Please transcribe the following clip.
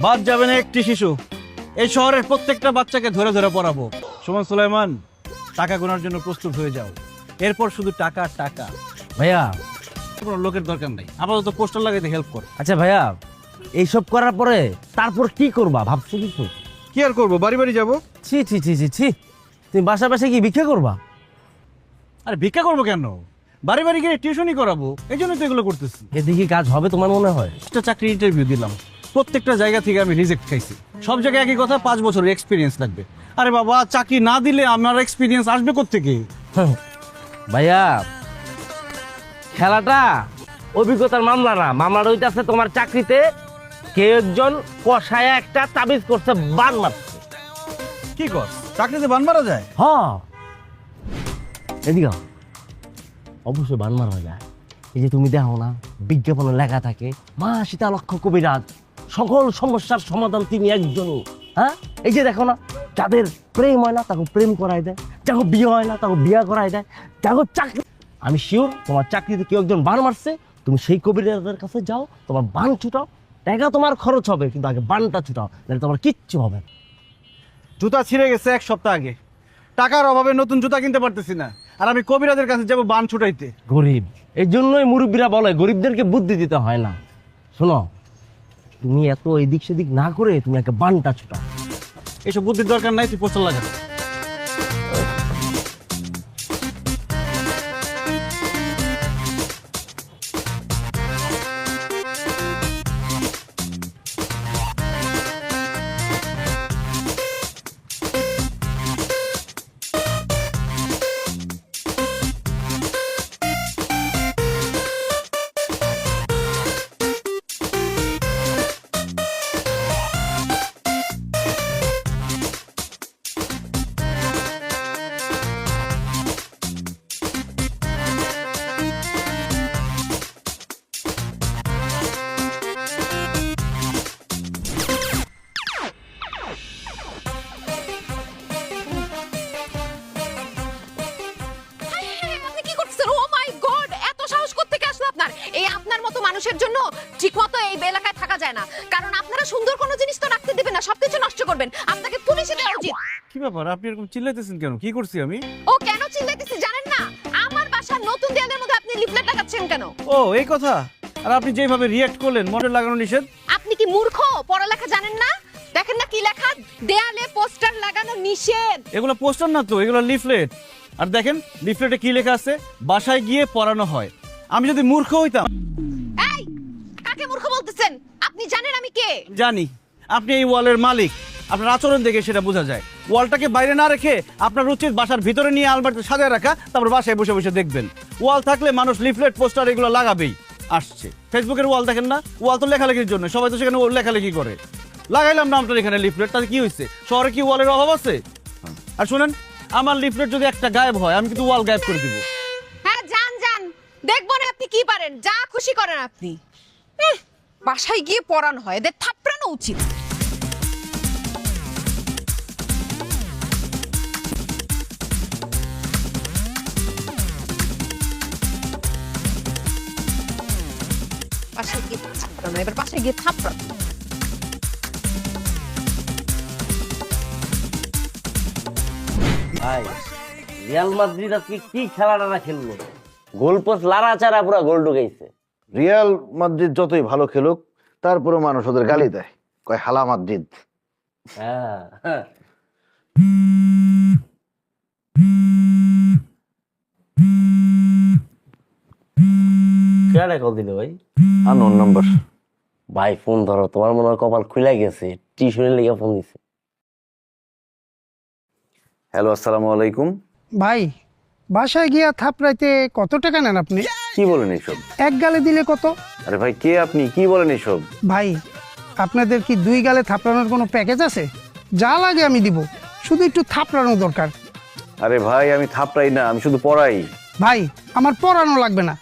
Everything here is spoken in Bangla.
বাদ যাবে না একটি শিশু। এই শহরের প্রত্যেকটা বাচ্চাকে ধরে ধরে পড়াবো। সুমন সুলাইমান, টাকা গোনার জন্য প্রস্তুত হয়ে যাও। এরপর শুধু টাকা টাকা। ভাইয়া কোনো লোকের দরকার নেই, আপাতত পোস্টার লাগাইতে হেল্প কর। আচ্ছা ভাইয়া, এইসব করার পরে তারপর কি করবা ভাবছো কিছু? কি আর করবো, বাড়ি বাড়ি যাবো। ছি ছি ছি ছি ছি, তুমি বাসা বাসা কি ভিক্ষা করবা? আরে ভিক্ষা করবো কেন, বাড়ি বাড়ি গিয়ে টিউশনই করাবো, এই জন্য তো এগুলো করতেছি। এদিকে কাজ হবে তোমার মনে হয়? একটা চাকরি ইন্টারভিউ দিলাম, প্রত্যেকটা জায়গা থেকে আমি রিজেক্ট খাইছি। সব জায়গায় একই কথা, 5 বছরের এক্সপিরিয়েন্স লাগবে। আরে বাবা, চাকরি না দিলে আমার এক্সপিরিয়েন্স আসবে কোত্থেকে? ভাইয়া খেলাটা অভিজ্ঞতার মামলা না, মামলাটা হইতাছে তোমার চাকরিতে কেউ একজন কষায় একটা তাবিজ করছে, বান মারছে। কি কর, চাকরিতে বান মারা যায়? হ, এদিকে আও। অবশ্যই বান মারা যায়। এই যে তুমি দেখো না, বিজ্ঞাপনে লেখা থাকে মা সীতালক্ষ্য কবিরাজ, সকল সমস্যার সমাধান তিনি একজনই। হ্যাঁ, এই যে দেখো না, যাদের প্রেম হয় না তাকে প্রেম করাই দেয়, যাকে বিয়ে হয় না তাকে বিয়ে করাই দেয়, যাকে চাকরি। আমি শিওর তোমার চাকরিতে কেউ একজন বান মারছে, তুমি সেই কবিরাজের কাছে যাও, তোমার বান ছুটাও, টাকা তোমার খরচ হবে, কিন্তু আগে বানটা ছুটাও, নাহলে তোমার কিচ্ছু হবে না। জুতা ছিঁড়ে গেছে 1 সপ্তাহ আগে, টাকার অভাবে নতুন জুতা কিনতে পারতেছি না, আর আমি কবিরাজের কাছে যাবো বান ছুটাইতে? গরিব, এই জন্যই মুরব্বীরা বলে গরিবদেরকে বুদ্ধি দিতে হয় না। শোনো, তুমি এত এদিক সেদিক না করে তুমি একটা বানটা ছুটাও। এসব বুদ্ধির দরকার নাই, তুই পোস্টার লাগা। আপনি কি করতেছেন? ও মাই গড, এত সাহস কোত্থেকে আসলো আপনার? এই আপনার মতো মানুষের জন্য ঠিকমতো এই এলাকায় থাকা যায় না, কারণ আপনারা সুন্দর কোনো জিনিস তো রাখতে দিবেন না, সবকিছু নষ্ট করবেন। আপনাকে পুলিশে দেওয়া উচিত। কি ব্যাপার, আপনি এরকম চিল্লাইতেছেন কেন? কি করছি আমি? ও কেন চিল্লাইতেছি জানেন না? আমার বাসার নতুন দেয়ালের মধ্যে আপনি লিফলেট লাগাচ্ছেন কেন? ও এই কথা। আর আপনি যেভাবে রিয়াক্ট করলেন, মডেল লাগানো নিষেধ। আপনি কি মূর্খ? পড়ালেখা জানেন না? দেখেন না কি লেখা, দেয়ালে পোস্টার লাগানো নিষেধ। এগুলো পোস্টার না তো, এগুলো লিফলেট। আর দেখেন লিফলেটে কি লেখা আছে, বাসায় গিয়ে পড়ানো হয়। আমি যদি মূর্খ হইতাম। এই, কাকে মূর্খ বলতেছেন? আপনি জানেন আমি কে? জানি আপনি এই ওয়ালের মালিক, আপনার আচরণ দেখে সেটা বোঝা যায়। ওয়ালটাকে বাইরে না রেখে আপনার উচিত বাসার ভিতরে নিয়ে আলমারিতে সাজায় রাখা, তারপর বাসায় বসে বসে দেখবেন। ওয়াল থাকলে মানুষ লিফলেট পোস্টার এগুলো লাগাবেই। আসছে ফেসবুকের ওয়াল, দেখেন না, ওয়াল তো লেখালেখির জন্য, সবাই তো সেখানে লেখালেখি করে। লাগাইলাম না আপনার এখানে লিফলেট, তাতে কি হয়েছে? শহরে কি ওয়ালের অভাব আছে? আর শুনেন, আমার লিফলেট যদি একটা গায়েব হয়, আমি কিন্তু ওয়াল গায়েব করে দিব। হ্যাঁ, যান যান, দেখবো না আপনি কি পারেন, যা খুশি করেন আপনি। বাসায় গিয়ে পড়ানো হয়, এদের থাপড়ানো উচিত। বাসায় গিয়ে থাপড়ানো, এবার বাসায় গিয়ে থাপড়ানো। ভাই, রিয়াল মাদ্রিদ আজকে কি খেলাটা না খেললো, গোল পোস্ট লাড়াচাড়া পুরো গোল ঢুকাইছে। রিয়াল মাদ্রিদ যতই ভালো খেলুক, তারপরে মানুষ ওদের গালি দেয়, কয় হালা মাদ্রিদ। হ্যাঁ হ্যাঁ। কেডা কল দিল ভাই? Unknown number. ভাই ফোন ধরো, তোমার মনে হয় কপাল খুলে গেছে, টিউশনের লেগে ফোন দিছে। হ্যালো, আসসালামু আলাইকুম। ভাই, বাসায় গিয়া থাপড়াইতে কত টাকা নেন আপনি? কি বলেন এইসব? এক গালে দিলে কত? আরে ভাই, কে আপনি? কি বলেন এইসব? ভাই, আপনাদের কি 2 গালে থাপড়ানোর কোনো প্যাকেজ আছে? যা লাগে আমি দিব, শুধু একটু থাপড়ানো দরকার। আরে ভাই, আমি থাপড়াই না, আমি শুধু পড়াই। ভাই, আমার পড়ানো লাগবে না,